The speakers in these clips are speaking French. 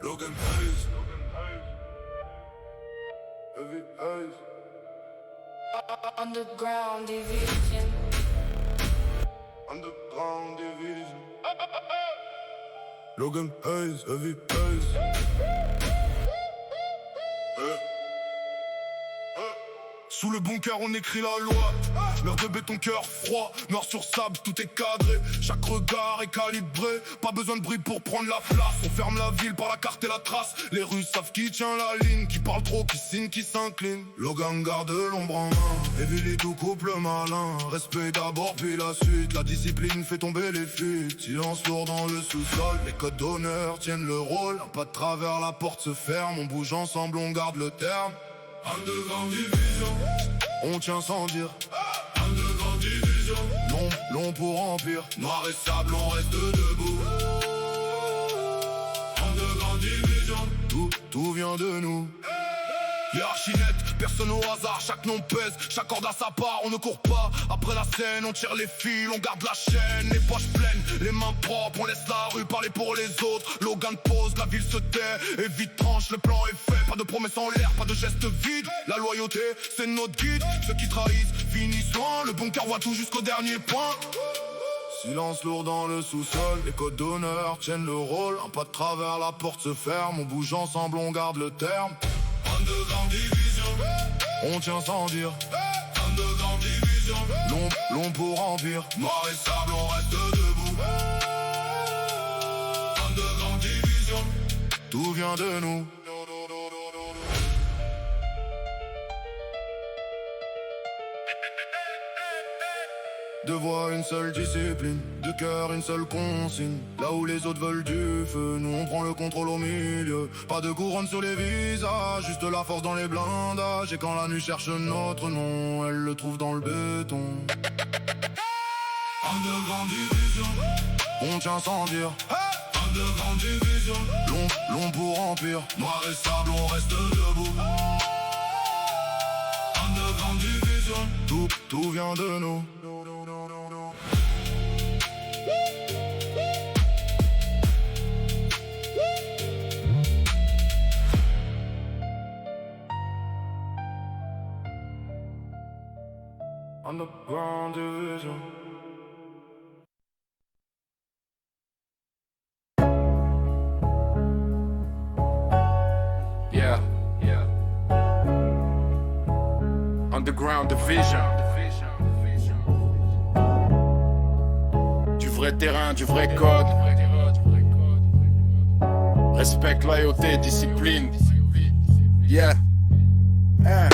Logan Hayes. Heavy Hayes. Underground division. Underground division. Logan Hayes, Heavy Hayes. Sous le bunker on écrit la loi. Mur de béton, cœur froid, noir sur sable, tout est cadré. Chaque regard est calibré, pas besoin de bruit pour prendre la place. On ferme la ville par la carte et la trace. Les Russes savent qui tient la ligne, qui parle trop, qui signe, qui s'incline. Logan garde l'ombre en main, Evili tout couple malin. Respect d'abord puis la suite, la discipline fait tomber les fuites. Silence lourd dans le sous-sol, les codes d'honneur tiennent le rôle. Un pas de travers, la porte se ferme, on bouge ensemble, on garde le terme. Underground division, on tient sans dire. Underground division, long pour empire. Noir et sable, on reste debout. Underground division, tout vient de nous. Hiérarchie nette, personne au hasard, chaque nom pèse, chaque corde à sa part, on ne court pas. Après la scène, on tire les fils, on garde la chaîne, les poches pleines, les mains propres, on laisse la rue parler pour les autres. Logan pose, la ville se tait, et vite tranche, le plan est fait. Pas de promesses en l'air, pas de gestes vides. La loyauté, c'est notre guide, ceux qui trahissent finissent loin. Le bunker voit tout jusqu'au dernier point. Silence lourd dans le sous-sol, les codes d'honneur tiennent le rôle. Un pas de travers, la porte se ferme, on bouge ensemble, on garde le terme. Underground division, on tient sans dire. Underground division, long pour empire. Noir et sable, on reste debout. Underground division, tout vient de nous. Deux voix, une seule discipline. Deux cœurs, une seule consigne. Là où les autres veulent du feu, nous on prend le contrôle au milieu. Pas de couronne sur les visages, juste la force dans les blindages. Et quand la nuit cherche notre nom, elle le trouve dans le béton. Underground division, on tient sans dire. Underground division, long pour empire. Noir et sable, on reste debout. Underground division, tout vient de nous. Underground division. Yeah. Underground division. Du vrai terrain, du vrai code. Respect, loyauté, discipline. Yeah.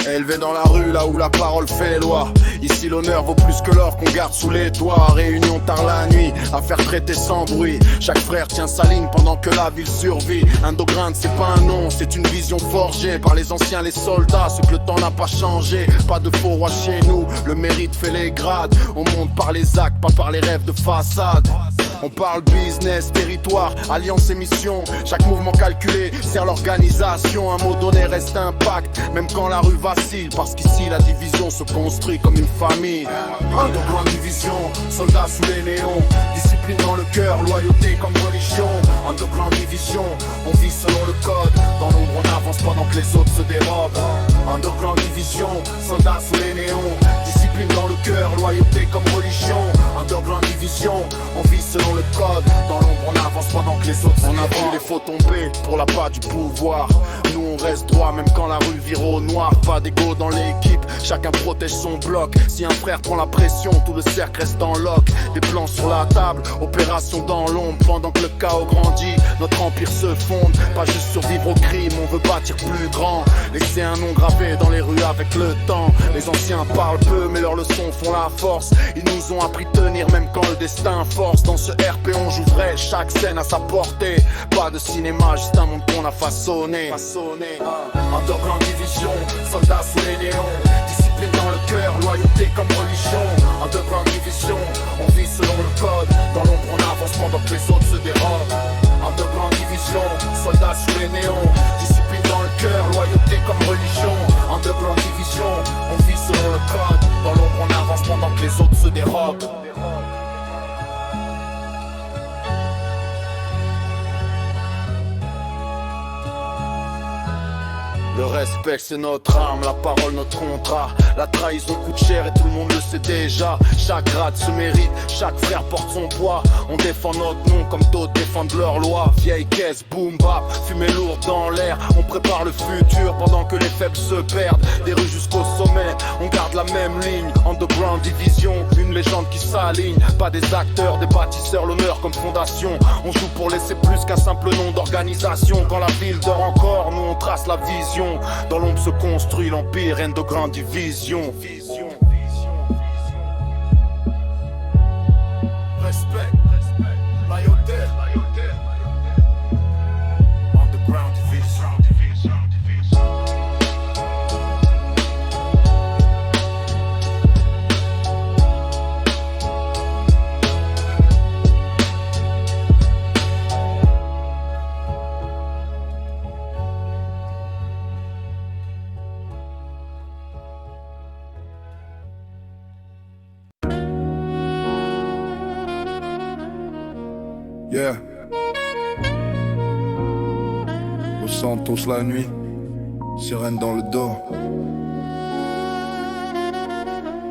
Élevé dans la rue, là où la parole fait les lois. Ici l'honneur vaut plus que l'or qu'on garde sous les toits. Réunion tard la nuit, affaire traitée sans bruit. Chaque frère tient sa ligne pendant que la ville survit. Indogrand c'est pas un nom, c'est une vision forgée par les anciens, les soldats, ceux que le temps n'a pas changé. Pas de faux rois chez nous, le mérite fait les grades. On monte par les actes, pas par les rêves de façade. On parle business, territoire, alliance et mission. Chaque mouvement calculé sert l'organisation. Un mot donné reste impact, même quand la rue vacille. Parce qu'ici la division se construit comme une famille. Underground division, soldats sous les néons. Discipline dans le cœur, loyauté comme religion. Underground division, on vit selon le code. Dans l'ombre on avance pendant que les autres se dérobent. Underground division, soldats sous les néons. Discipline dans le cœur, loyauté comme religion. Underground division, on vit selon le code. Dans l'ombre on avance pendant que les autres se dérobent. On a vu les faux tomber pour la part du pouvoir. Nous on reste droit même quand la rue vire au noir. Pas d'égo dans l'équipe, chacun protège son bloc. Si un frère prend la pression, tout le cercle reste en lock. Des plans sur la table, opération dans l'ombre. Pendant que le chaos grandit, notre empire se fonde. Pas juste survivre au crime, on veut bâtir plus grand. Laisser un nom gravé dans les rues avec le temps. Les anciens parlent peu mais leurs leçons font la force. Ils nous ont appris tenir même quand le destin force. Dans ce RP on joue vrai, chaque scène à sa portée. Pas de cinéma, juste un monde qu'on a façonné. Underground division, soldats sous les néons. Discipline dans le cœur, loyauté comme religion. Underground division, on vit selon le code. Dans l'ombre on avance pendant que les autres se dérobent. Underground division, soldats sous les néons. Discipline dans le cœur, loyauté comme religion. Underground division, on vit selon le code. Dans l'ombre on avance pendant que les autres se dérobent. Le respect c'est notre arme, la parole notre contrat. La trahison coûte cher et tout le monde le sait déjà. Chaque grade se mérite, chaque frère porte son poids. On défend notre nom comme d'autres défendent leur loi. Vieille caisse, boom bap, fumée lourde dans l'air. On prépare le futur pendant que les faibles se perdent. Des rues jusqu'au sommet, on garde la même ligne. Underground division, une légende qui s'aligne. Pas des acteurs, des bâtisseurs, l'honneur comme fondation. On joue pour laisser plus qu'un simple nom d'organisation. Quand la ville dort encore, nous on trace la vision. Dans l'ombre se construit l'empire, Underground division. Respect, loyauté, Underground division. Yeah. Los Santos la nuit, sirène dans le dos.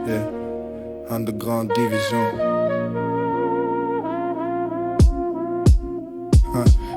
Yeah. Underground division.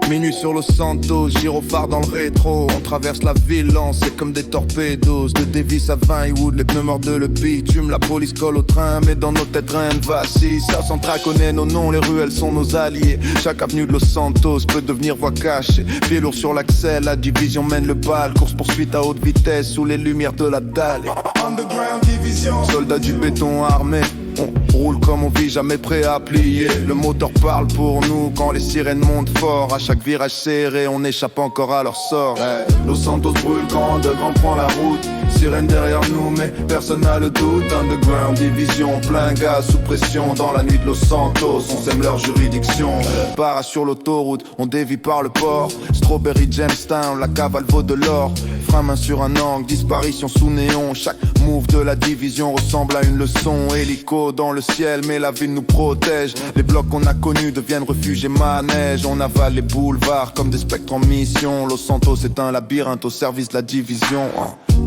Minuit sur Los Santos, gyrophare dans le rétro. On traverse la ville lancée comme des torpedos. De Davis à Vinewood, les pneus mordent le bitume. La police colle au train, mais dans nos têtes rien ne vacille. Ça Centra connaît nos noms, les rues elles sont nos alliés. Chaque avenue de Los Santos peut devenir voie cachée. Pied lourd sur l'accel, la division mène le bal. Course poursuite à haute vitesse, sous les lumières de la dalle. Underground division. Soldats du béton armés. On roule comme on vit, jamais prêt à plier. Le moteur parle pour nous quand les sirènes montent fort. À chaque virage serré, on échappe encore à leur sort. Hey. Los Santos brûle quand Underground prend la route. Sirène derrière nous, mais personne n'a le doute. Underground division, plein gaz, sous pression. Dans la nuit de Los Santos, on sème leur juridiction. Para sur l'autoroute, on dévie par le port. Strawberry Jamestown, la cavale vaut de l'or. Frein main sur un angle, disparition sous néon. Chaque move de la division ressemble à une leçon. Hélico dans le ciel, mais la ville nous protège. Les blocs qu'on a connus deviennent refuges et manèges. On avale les boulevards comme des spectres en mission. Los Santos est un labyrinthe au service de la division.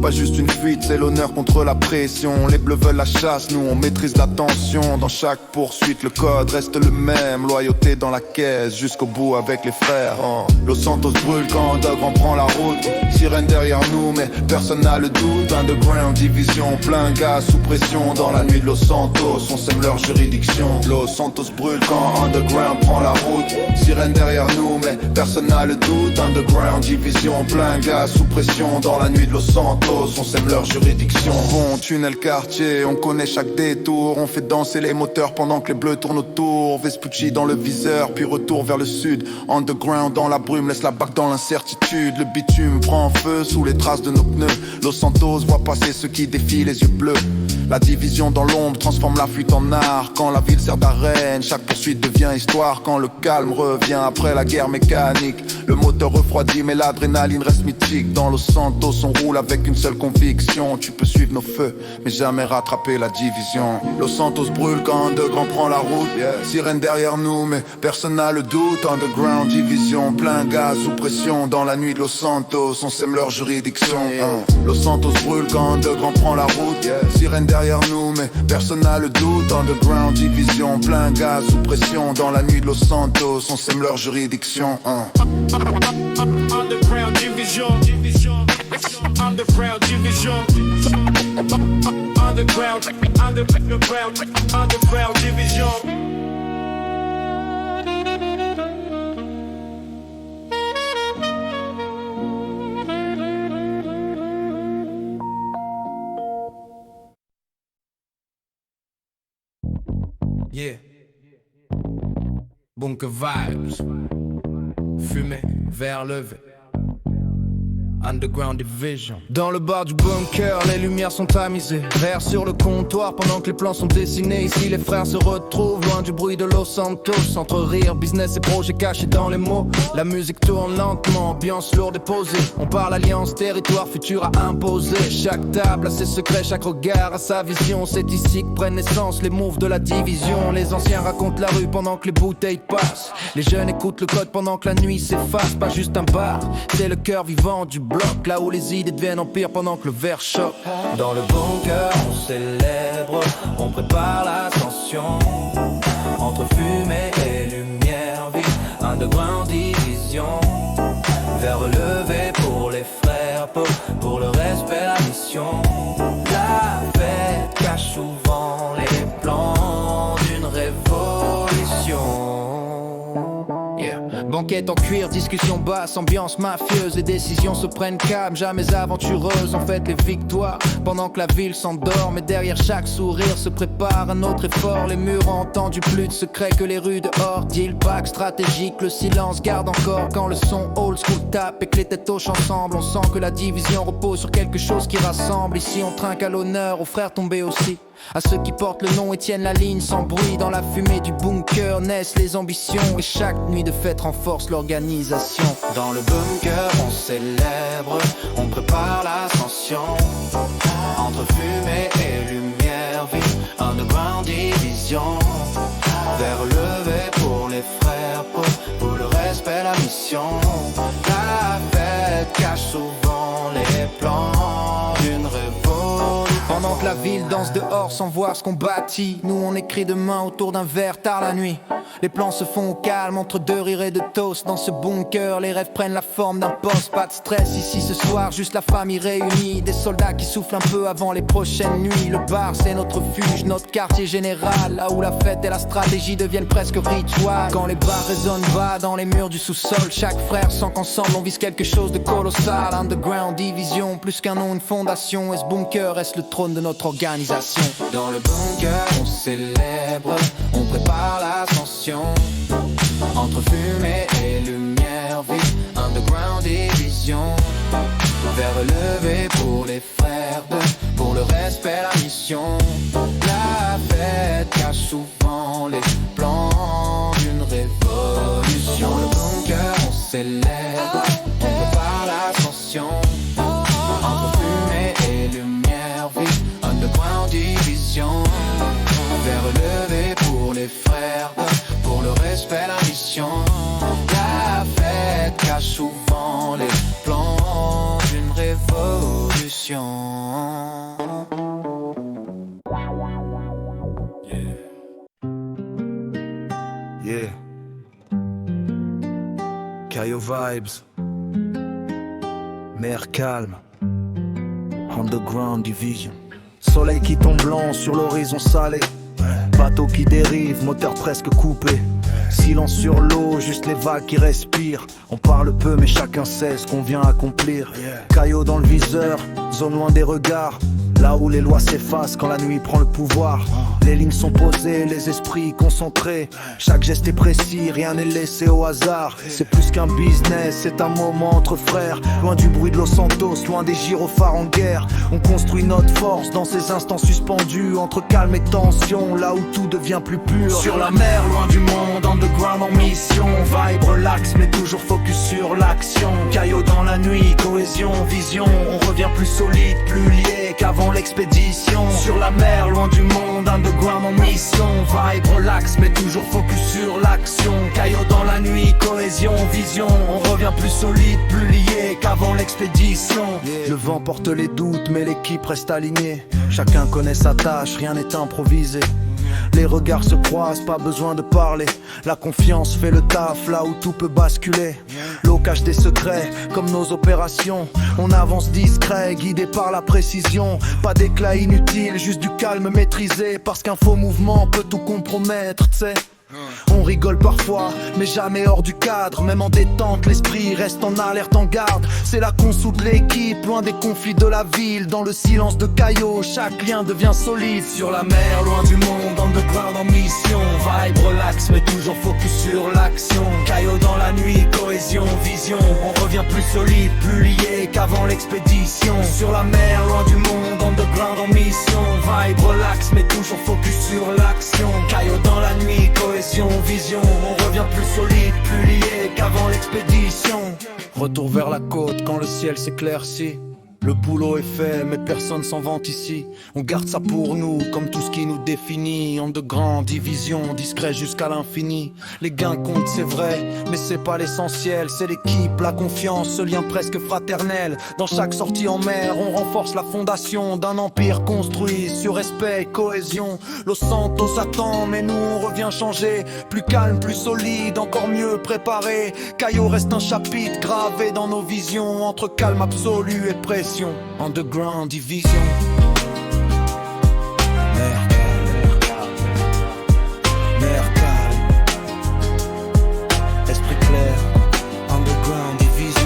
Pas juste une fuite, c'est l'honneur contre la pression. Les bleus veulent la chasse, nous on maîtrise la tension. Dans chaque poursuite, le code reste le même. Loyauté dans la caisse, jusqu'au bout avec les frères. Los Santos brûle quand Underground prend la route. Sirène derrière nous, mais personne n'a le doute. Underground division, plein gaz, sous pression. Dans la nuit de Los Santos, on sème leur juridiction. Los Santos brûle quand Underground prend la route. Sirène derrière nous, mais personne n'a le doute. Underground division, plein gaz, sous pression. Dans la nuit de Los Santos, on sème leur juridiction. Bon, tunnel quartier, on connaît chaque détour. On fait danser les moteurs pendant que les bleus tournent autour. Vespucci dans le viseur, puis retour vers le sud. Underground dans la brume, laisse la bague dans l'incertitude. Le bitume prend feu sous les traces de nos pneus. Los Santos voit passer ceux qui défient les yeux bleus. La division dans l'ombre transforme la fuite en art. Quand la ville sert d'arène, chaque poursuite devient histoire. Quand le calme revient après la guerre mécanique, le moteur refroidit mais l'adrénaline reste mythique. Dans Los Santos on roule avec une seule conviction. Tu peux suivre nos feux mais jamais rattraper la division. Los Santos brûle quand Underground prend la route. Sirène derrière nous mais personne n'a le doute. Underground division, plein gaz, sous pression. Dans la nuit de Los Santos, on sème leur juridiction. Los Santos brûle quand Underground prend la route. Sirène derrière nous mais personne n'a le doute. Underground division, plein gaz, sous pression. Dans la nuit de Los Santos, on sème leur juridiction. Underground division. Underground division. Underground division. Yeah. Bunker vibes. Fumée, verre levé. Underground division. Dans le bar du bunker, les lumières sont tamisées. Verre sur le comptoir pendant que les plans sont dessinés. Ici les frères se retrouvent loin du bruit de Los Santos. Entre rire, business et projets cachés dans les mots. La musique tourne lentement, ambiance lourde et posée. On parle alliance, territoire, futur à imposer. Chaque table a ses secrets, chaque regard a sa vision. C'est ici que prennent naissance les moves de la division. Les anciens racontent la rue pendant que les bouteilles passent. Les jeunes écoutent le code pendant que la nuit s'efface. Pas juste un bar, c'est le cœur vivant du bloc, là où les idées deviennent empire pendant que le verre choque. Dans le bunker, on célèbre, on prépare l'ascension. Entre fumée et lumière vive, underground division. Vers relevé pour les frères pauvres, pour le respect, la mission. La fête cache souvent les plans d'une révolution. Banquette en cuir, discussion basse, ambiance mafieuse. Les décisions se prennent calmes, jamais aventureuses. On fête les victoires pendant que la ville s'endort. Mais derrière chaque sourire se prépare un autre effort. Les murs ont entendu plus de secrets que les rues dehors. Deal pack stratégique, le silence garde encore. Quand le son old school tape et que les têtes hochent ensemble, on sent que la division repose sur quelque chose qui rassemble. Ici on trinque à l'honneur, aux frères tombés aussi. À ceux qui portent le nom et tiennent la ligne sans bruit. Dans la fumée du bunker naissent les ambitions. Et chaque nuit de fête renforce l'organisation. Dans le bunker on célèbre, on prépare l'ascension. Entre fumée et lumière vive, underground division. Vers levé pour les frères pauvres, pour le respect, la mission. La fête cache souvent les plans d'une révolution. Pendant que la ville danse dehors sans voir ce qu'on bâtit, nous on écrit demain autour d'un verre tard la nuit. Les plans se font au calme entre deux rires et de toast. Dans ce bunker, les rêves prennent la forme d'un poste. Pas de stress ici ce soir, juste la famille réunie. Des soldats qui soufflent un peu avant les prochaines nuits. Le bar c'est notre refuge, notre quartier général. Là où la fête et la stratégie deviennent presque rituels. Quand les bars résonnent bas dans les murs du sous-sol, chaque frère sent qu'ensemble on vise quelque chose de colossal. Underground division, plus qu'un nom, une fondation. Et ce bunker reste le trône de notre organisation. Dans le bunker on célèbre, on prépare l'ascension. Entre fumée et lumière vive, underground division. Vers relevé pour les frères pour le respect, la mission. La fête cache souvent les plans d'une révolution. Dans le bunker on célèbre, on prépare l'ascension. Entre fumée et lumière vive, underground division. Vers relevé pour les frères, pour le respect, la mission. La fête cache souvent les plans d'une révolution. Yeah. Caillou Vibes. Mer calme. Underground Division. Soleil qui tombe blanc sur l'horizon salé. Bateau qui dérive, moteur presque coupé. Silence sur l'eau, juste les vagues qui respirent. On parle peu mais chacun sait ce qu'on vient accomplir. Caillot dans le viseur, zone loin des regards. Là où les lois s'effacent quand la nuit prend le pouvoir. Les lignes sont posées, les esprits concentrés. Chaque geste est précis, rien n'est laissé au hasard. C'est plus qu'un business, c'est un moment entre frères. Loin du bruit de Los Santos, loin des gyrophares en guerre. On construit notre force dans ces instants suspendus. Entre calme et tension, là où tout devient plus pur. Sur la mer, loin du monde, underground en mission. Vibe relax, mais toujours focus sur l'action. Caillot dans la nuit, cohésion, vision. On revient plus solide, plus lié qu'avant l'expédition. Sur la mer, loin du monde, underground en mission. Vibe relax, mais toujours focus sur l'action. Caillot dans la nuit, cohésion, vision. On revient plus solide, plus lié qu'avant l'expédition. Le vent porte les doutes, mais l'équipe reste alignée. Chacun connaît sa tâche, rien n'est improvisé. Les regards se croisent, pas besoin de parler. La confiance fait le taf, là où tout peut basculer. L'eau cache des secrets, comme nos opérations. On avance discret, guidé par la précision. Pas d'éclat inutile, juste du calme maîtrisé. Parce qu'un faux mouvement peut tout compromettre, t'sais. On rigole parfois, mais jamais hors du cadre. Même en détente, l'esprit reste en alerte, en garde. C'est la conso de l'équipe, loin des conflits de la ville. Dans le silence de Caillot, chaque lien devient solide. Sur la mer, loin du monde, underground en mission. Vibe relax, mais toujours focus sur l'action. Caillot dans la nuit, cohésion, vision. On revient plus solide, plus lié qu'avant l'expédition. Sur la mer, loin du monde, underground en mission. Vibe relax, mais toujours focus sur l'action. Caillot dans la nuit, cohésion, vision. On revient plus solide, plus lié qu'avant l'expédition. Retour vers la côte quand le ciel s'éclaircit. Le boulot est fait, mais personne s'en vante ici. On garde ça pour nous, comme tout ce qui nous définit. En de grandes divisions, discret jusqu'à l'infini. Les gains comptent, c'est vrai, mais c'est pas l'essentiel. C'est l'équipe, la confiance, ce lien presque fraternel. Dans chaque sortie en mer, on renforce la fondation d'un empire construit sur respect et cohésion. Los Santos attend, mais nous on revient changer. Plus calme, plus solide, encore mieux préparé. Caillou reste un chapitre gravé dans nos visions. Entre calme absolu et pression. Underground Division. Mer calme, esprit clair. Underground Division.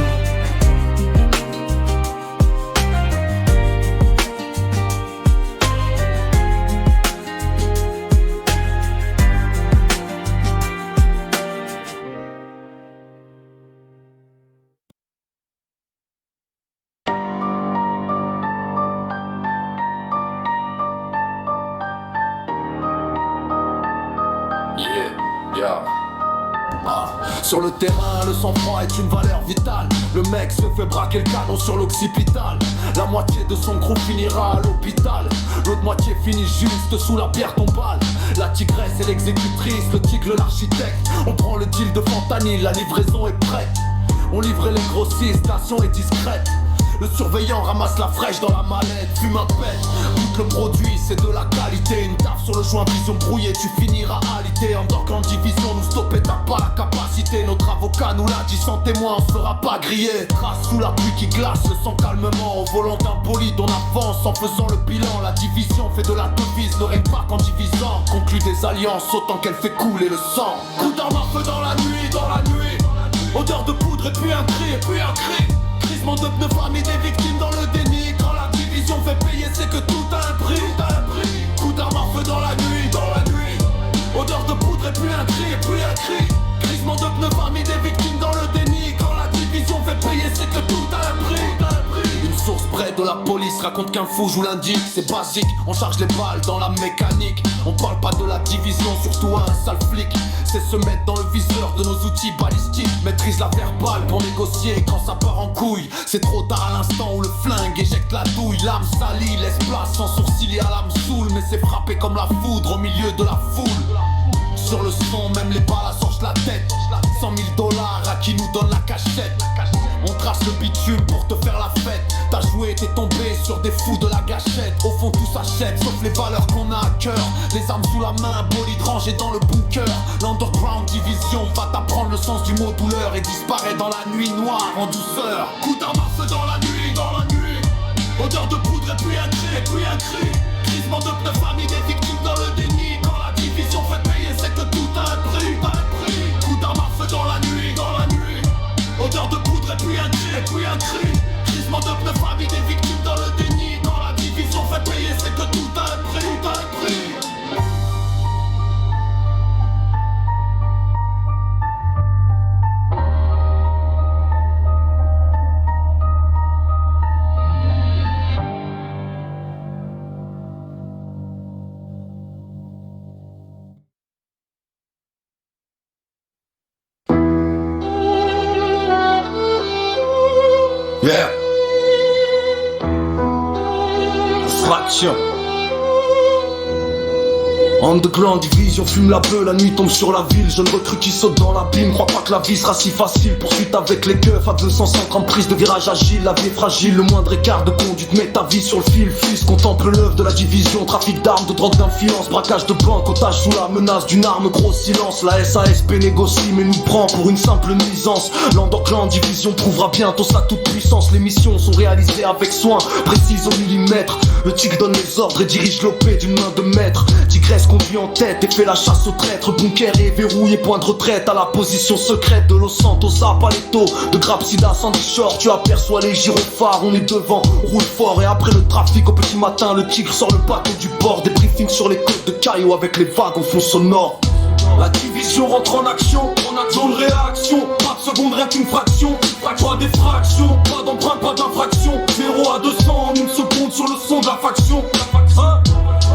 Sur le terrain, le sang-froid est une valeur vitale. Le mec se fait braquer le canon sur l'occipital. La moitié de son groupe finira à l'hôpital. L'autre moitié finit juste sous la pierre tombale. La tigresse et l'exécutrice, le tigre l'architecte. On prend le deal de fentanyl, la livraison est prête. On livre les grossistes, station est discrète. Le surveillant ramasse la fraîche dans la mallette, fume un pet. Tout le produit, c'est de la qualité. Une taf sur le joint, vision brouillée, tu finiras alité. En tant qu'en division, nous stopper, t'as pas la capacité. Notre avocat nous l'a dit, sans témoin, on sera pas grillé. Trace sous la pluie qui glace, le sang calmement. Au volant d'un bolide, on avance en faisant le bilan. La division fait de la devise, ne règne pas qu'en divisant. Conclut des alliances, autant qu'elle fait couler le sang. Coup d'arme à feu dans la nuit, dans la nuit. Odeur de poudre et puis un cri, et puis un cri. Grisement de pneus, famille des victimes dans le déni. Quand la division fait payer, c'est que tout a un prix, Coup d'arme à feu dans la nuit, Odeur de poudre et puis un cri, Grisement de pneus, famille des victimes dans le déni. Quand la division fait payer, c'est que tout a un prix, Une source près de la police raconte qu'un fou joue l'indique. C'est basique, on charge les balles dans la mécanique. On parle pas de la division, surtout à un sale flic. C'est se mettre dans le viseur de nos outils balistiques. Maîtrise la verbale pour négocier quand ça part en couille. C'est trop tard à l'instant où le flingue éjecte la douille. L'âme salie, laisse place sans sourciller à l'âme saoule. Mais c'est frappé comme la foudre au milieu de la foule. Sur le son, même les balles sortent la tête. 100 000 $ à qui nous donne la cachette. On trace le bitume pour te faire la fête. T'as joué, t'es tombé sur des fous de la gâchette. Au fond tout s'achète, sauf les valeurs qu'on a à cœur. Les armes sous la main, bolide rangé dans le bunker. L'Underground Division va t'apprendre le sens du mot douleur. Et disparaît dans la nuit noire en douceur. Coup d'arme à feu dans la nuit, Odeur de poudre et puis un cri, Grisement de pneus, famille des victimes dans le déni. Quand la division fait payer, c'est que tout a un prix, Coup d'arme à feu dans la nuit, Odeur de poudre et puis un cri, Grisement de pneus, famille des victimes dans le déni. Quand la division fait payer, c'est que tout a un prix, Yeah. Fraction. Underground Division fume la beuh, la nuit tombe sur la ville. Jeune recrue qui saute dans l'abîme, crois pas que la vie sera si facile. Poursuite avec les keufs à 205 en prise de virage agile. La vie est fragile, le moindre écart de conduite met ta vie sur le fil. Fils contemple l'œuvre de la division, trafic d'armes, de drogue, d'influence, braquage de banque, otage sous la menace d'une arme, gros silence. La SASP négocie mais nous prend pour une simple nuisance. L'Underground Division prouvera bientôt sa toute puissance. Les missions sont réalisées avec soin, précises au millimètre. Le tigre donne les ordres et dirige l'OP d'une main de maître. Tigresse conduit en tête et fait la chasse aux traîtres. Bunker est verrouillé, point de retraite à la position secrète de Los Santos à Paleto. De Grapsida, Sandy Shore, tu aperçois les gyrophares. On est devant, on roule fort et après le trafic au petit matin, le tigre sort le bateau du port. Des briefings sur les côtes de Caillou avec les vagues au fond sonore. La division rentre en action, zone réaction. Pas de seconde, rien qu'une fraction. Pas d'effraction, pas d'empreinte, pas d'infraction. 0 à 200 en une seconde sur le son de la faction.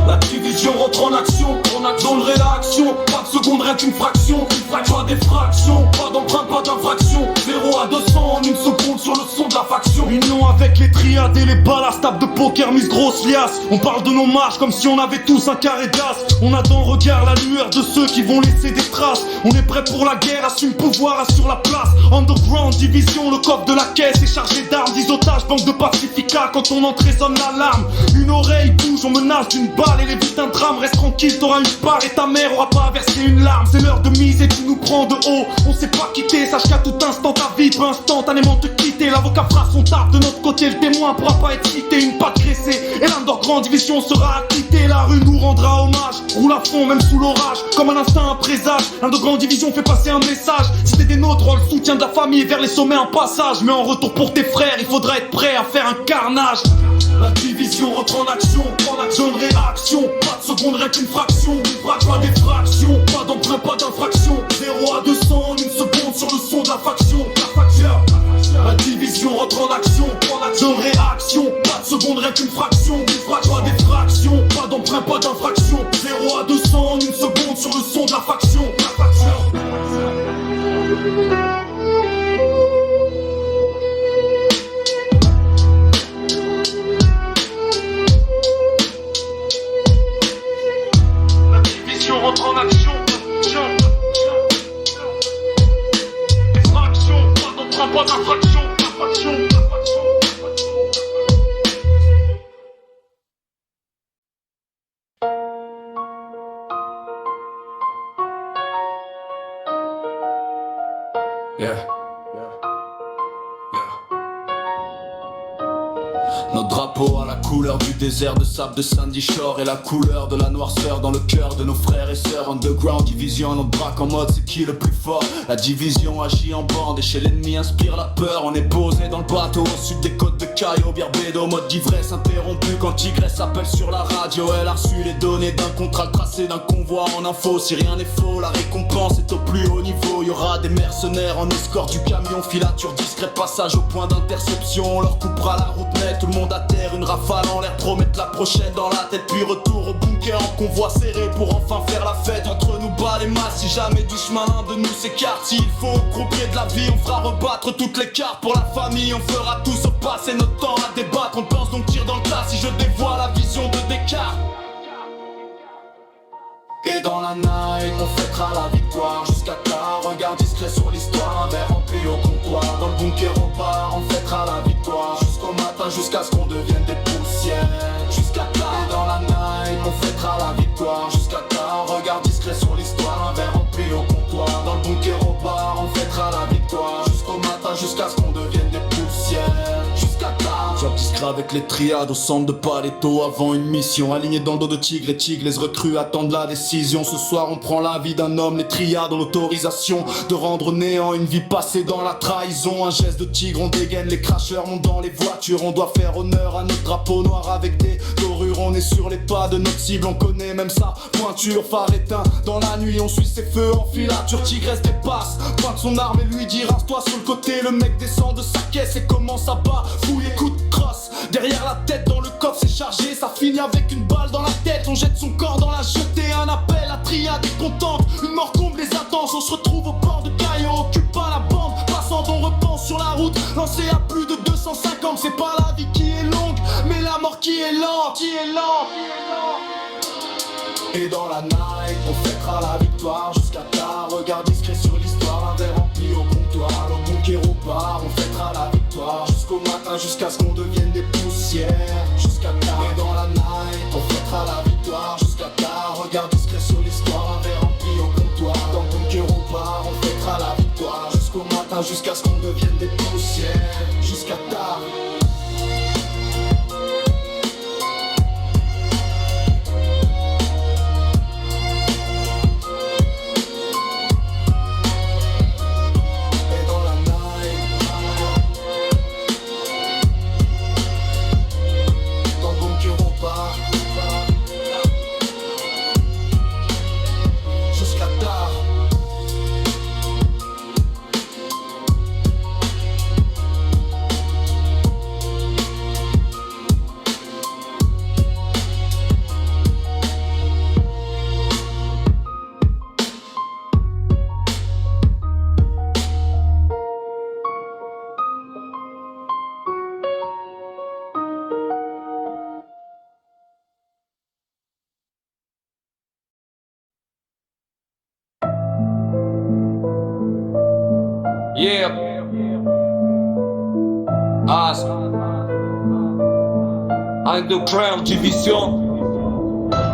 La division rentre en action, zone réaction. Pas de seconde, rien qu'une fraction. Pas d'effraction, pas d'empreinte, pas d'infraction. 0 à 200 en une seconde sur le son de la faction. Surunion avec les triades et les ballasts, table de poker, mise grosse liasse. On parle de nos marches comme si on avait tous un carré d'as. On a dans le regard la lueur de ceux qui vont laisser des traces. On est prêt pour la guerre, assume pouvoir, assure la place. Underground, division, le coffre de la caisse est chargé d'armes, 10 otages, banque de pacifica. Quand on entre résonne l'alarme, une oreille bouge, on menace d'une balle et l'évite un drame. Reste tranquille, t'auras une part et ta mère aura pas versé une larme. C'est l'heure de mise et tu nous prends de haut. On sait pas quitter, sache qu'à tout instant ta vie peut instantanément te quitter. L'avocat fera son taf de notre côté, le témoin pourra pas être cité. Une patte graissée et l'underground division sera acquittée. La rue nous rendra hommage, roule à fond même sous l'orage. Comme un instinct, un présage, l'underground division fait passer un message. Si t'es des nôtres, on le soutien de la famille vers les sommets un passage. Mais en retour pour tes frères, il faudra être prêt à faire un carnage. La division rentre en action, zone réaction. Pas de seconde, rien qu'une fraction. Pas des fractions, pas d'emprunt, pas d'infraction. 0 à 200 en une seconde sur le son de la faction. La division rentre en action, zone réaction. Pas de seconde, rien qu'une fraction. Pas des fractions, pas d'emprunt, pas d'infraction. 0 à 200 en une seconde sur le son de la faction. Rentre en action, fraction, pas d'emprunt, pas d'infraction, Notre drapeau a la couleur du désert de sable de Sandy Shore et la couleur de la noirceur dans le cœur de nos frères et sœurs. Underground division, notre braque en mode c'est qui le plus fort. La division agit en bande et chez l'ennemi inspire la peur. On est posé dans le bateau au sud des côtes de Cayo Birbedo, mode d'ivresse interrompu quand Tigresse appelle sur la radio. Elle a reçu les données d'un contrat tracé d'un convoi en info. Si rien n'est faux, la récompense est au plus haut niveau. Y aura des mercenaires en escorte du camion, filature discret, passage au point d'interception. On leur coupera la route nette, tout le monde à terre, une rafale en l'air, promettre la prochaine dans la tête. Puis retour au bunker en convoi serré pour enfin faire la fête. Entre nous bas les masses, si jamais du chemin l'un de nous s'écarte. S'il faut au croupier de la vie, on fera rebattre toutes les cartes. Pour la famille, on fera tout se passer notre temps à débattre. On pense donc tire dans le tas si je dévoile la vision de Descartes. Et dans la night, on fêtera la victoire jusqu'à tard. Regard discret sur l'histoire, un verre rempli au comptoir. Dans le bunker au bar, on fêtera la victoire jusqu'au matin, jusqu'à ce qu'on devienne des poussières. Jusqu'à tard. Et dans la night, on fêtera la victoire jusqu'à tard. Regard discret sur l'histoire, un verre rempli au comptoir. Dans le bunker au bar, on fêtera la victoire jusqu'au matin, jusqu'à ce qu'on devienne des poussières. Jusqu'à tard. Job discret avec les triades au centre de Paleto avant une mission. Aligné dans le dos de tigre et tigre, les recrues attendent la décision. Ce soir on prend la vie d'un homme, les triades ont l'autorisation de rendre néant une vie passée dans la trahison. Un geste de tigre, on dégaine, les cracheurs montent dans les voitures. On doit faire honneur à notre drapeau noir avec des dorures. On est sur les pas de notre cible, on connaît même sa pointure. Phare éteint, dans la nuit on suit ses feux en filature. Tigresse dépasse, pointe son arme et lui dit rase-toi sur le côté. Le mec descend de sa caisse et commence à bas fouiller coup de crosse. Derrière la tête dans le coffre c'est chargé, ça finit avec une balle dans la tête. On jette son corps dans la jetée, un appel. La triade est contente, une mort comble les attentes. On se retrouve au port de Cayo, occupe pas la bande. Passant on repense sur la route, lancé à plus de 250. C'est pas la vie qui est longue, mais la mort qui est lente, Et dans la night, on fêtera la victoire jusqu'à tard. Regard discret sur l'histoire, un verre rempli au comptoir. Au bunker au bar, on fêtera la victoire jusqu'au matin, jusqu'à ce qu'on devienne des poussières. Jusqu'à tard. Et dans la night, on fêtera la victoire jusqu'à tard. Regard discret sur l'histoire, un verre rempli au comptoir. Dans le bunker au bar, on fêtera la victoire jusqu'au matin, jusqu'à ce qu'on devienne des poussières. Jusqu'à tard. Yeah. As Underground Division.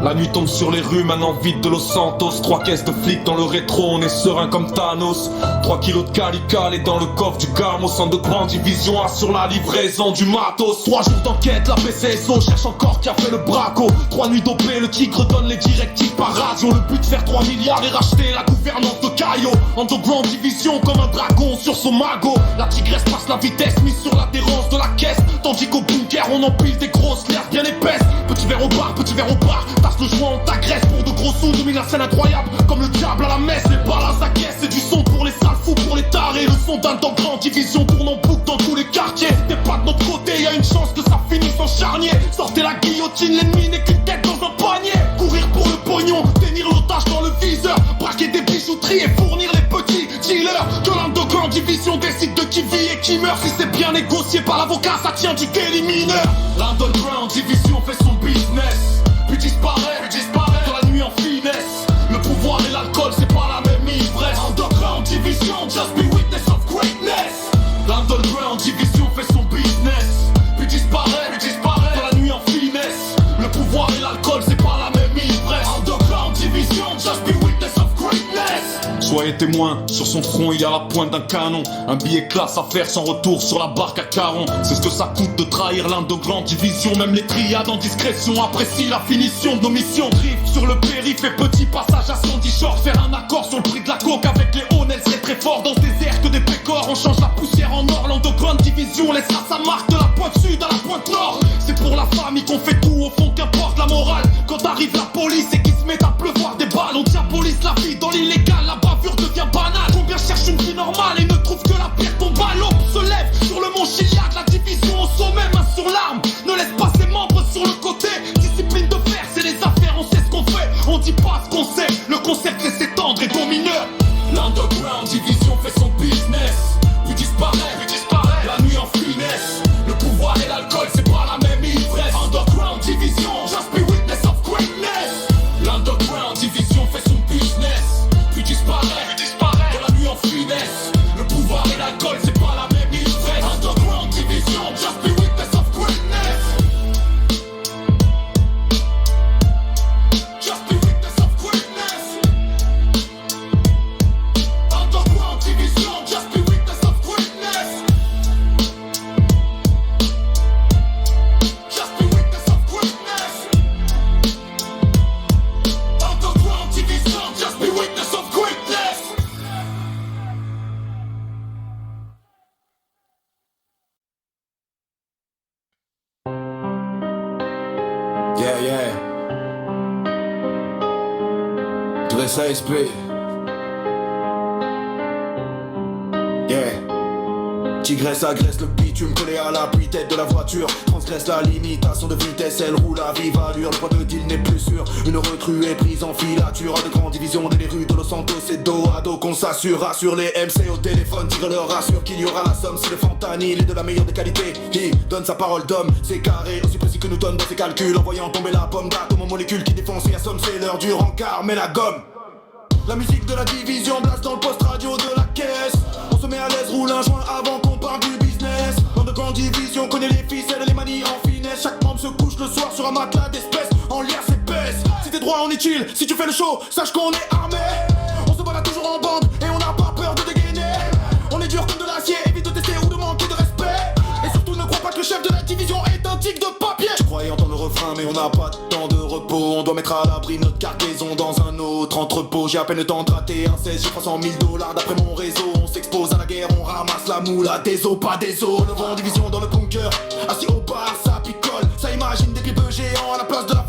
La nuit tombe sur les rues, maintenant vide de Los Santos. 3 caisses de flics dans le rétro, on est serein comme Thanos. 3 kilos de calical et dans le coffre du Carmos. Underground Division assure la livraison du matos. 3 jours d'enquête, la PCSO cherche encore qui a fait le braco. 3 nuits dopées, le tigre donne les directives par radio. Le but faire 3 milliards et racheter la gouvernance de Caio. Underground Division comme un dragon sur son magot. La tigresse passe la vitesse, mise sur l'adhérence de la caisse. Tandis qu'au bunker on empile des grosses lèvres bien épaisses. Petit verre au bar, tasse le joint, on t'agresse pour de gros sous. Domine la scène incroyable, comme le diable à la messe. Les balles à sa caisse, c'est du son pour les sales fous, pour les tarés. Le son d'Underground Division tourne en boucle dans tous les quartiers. T'es pas de notre côté, y'a une chance que ça finisse en charnier. Sortez la guillotine, l'ennemi n'est qu'une tête dans un panier. Courir pour le pognon, tenir l'otage dans le viseur. Braquer des bijouteries et fournir les petits dealers. Que l'Underground Division décide de qui vit et qui meurt. Si c'est bien négocié par l'avocat, ça tient du Kelly mineur. L'Underground Division fait son business, puis disparaît dans la nuit en finesse. Le pouvoir et l'alcool, c'est pas la même ivresse. Underground Division, just be witness of greatness. L'Underground Division fait son business, puis disparaît dans la nuit en finesse. Le pouvoir et l'alcool, c'est pas la même ivresse. Underground Division, just be witness of greatness. Soyez témoins, sur son front il y a la pointe d'un canon. Un billet classe à faire sans retour sur la barque à Caron. C'est ce que ça coûte de trahir l'Underground Division. Même les triades en discrétion apprécient la finition de nos missions. Drift sur le périph' et petit passage à Sandy Shore. Faire un accord sur le prix de la coke avec les Honels serait très fort. Dans ce désert que des pécores, on change la poussière en or. L'Underground Division laissera sa marque de la pointe sud à la pointe nord. C'est pour la famille qu'on fait tout, au fond qu'importe la morale. Quand arrive la police et qu'il se met à pleuvoir des balles, on diabolise la vie dans l'illégal, la bavure devient banale. Combien cherchent une vie normale et ne trouvent que la pierre tombe à l'aube. Se lève sur le mont Chiliad, la division au sommet, main sur l'arme. Ne laisse pas ses membres sur le côté. Discipline de fer, c'est les affaires, on sait ce qu'on fait. On dit pas ce qu'on sait, le concept laisse s'étendre et domineur. L'Underground Division fait son business, puis disparaît la nuit en finesse. Le pouvoir et l'alcool, c'est pas la même ivresse. Underground Division, just be witness of greatness. L'Underground Division fait son business, puis disparaît dans la nuit en finesse. Le pouvoir et l'alcool, c'est pas la même ivresse. Underground Division, just be witness of greatness. Just be witness of greatness. Underground Division, just be witness of greatness. Just be witness of greatness. Underground Division, just be witness of greatness. Yeah. Dresse ASP. Yeah. Tigresse agresse le bitume collé à l'appui tête de la voiture. Transgresse la limitation de vitesse, elle roule à vive allure. Le point de deal n'est plus sûr, une recrue est prise en filature. De grandes divisions dans les rues de Los Santos, c'est dos à dos qu'on s'assure. Rassure les MC au téléphone, tigre leur rassure qu'il y aura la somme si le fentanyl est de la meilleure des qualités. Il donne sa parole d'homme, c'est carré, aussi précis que nous donne dans ses calculs. En voyant tomber la pomme d'atomes aux molécules qui défoncent et assomment, c'est l'heure du rencard, mais la gomme. La musique de la division blast dans le poste radio de la caisse. On se met à l'aise, roule un joint avant qu'on parle du business. L'Underground Division connaît les ficelles et les manies en finesse. Chaque membre se couche le soir sur un matelas d'espèces. En l'air c'est baisse. Si t'es droit on est chill, si tu fais le show, sache qu'on est armé. On se balade toujours en bande et on n'a pas peur de dégainer. On est dur comme de l'acier, évite de tester ou de manquer de respect. Et surtout ne crois pas que le chef de la division est un tic de papier. Je croyais entendre le refrain mais on n'a pas de temps de repos. On doit mettre à l'abri notre cargaison dans un autre entrepôt. J'ai à peine le temps de rater un 16, j'ai 300 000 $ d'après mon réseau. On s'expose à la guerre, on ramasse la moule à des os, pas des os. Le vent en division dans le bunker, assis au bar, ça picole. Ça imagine des pipes géants à la place de la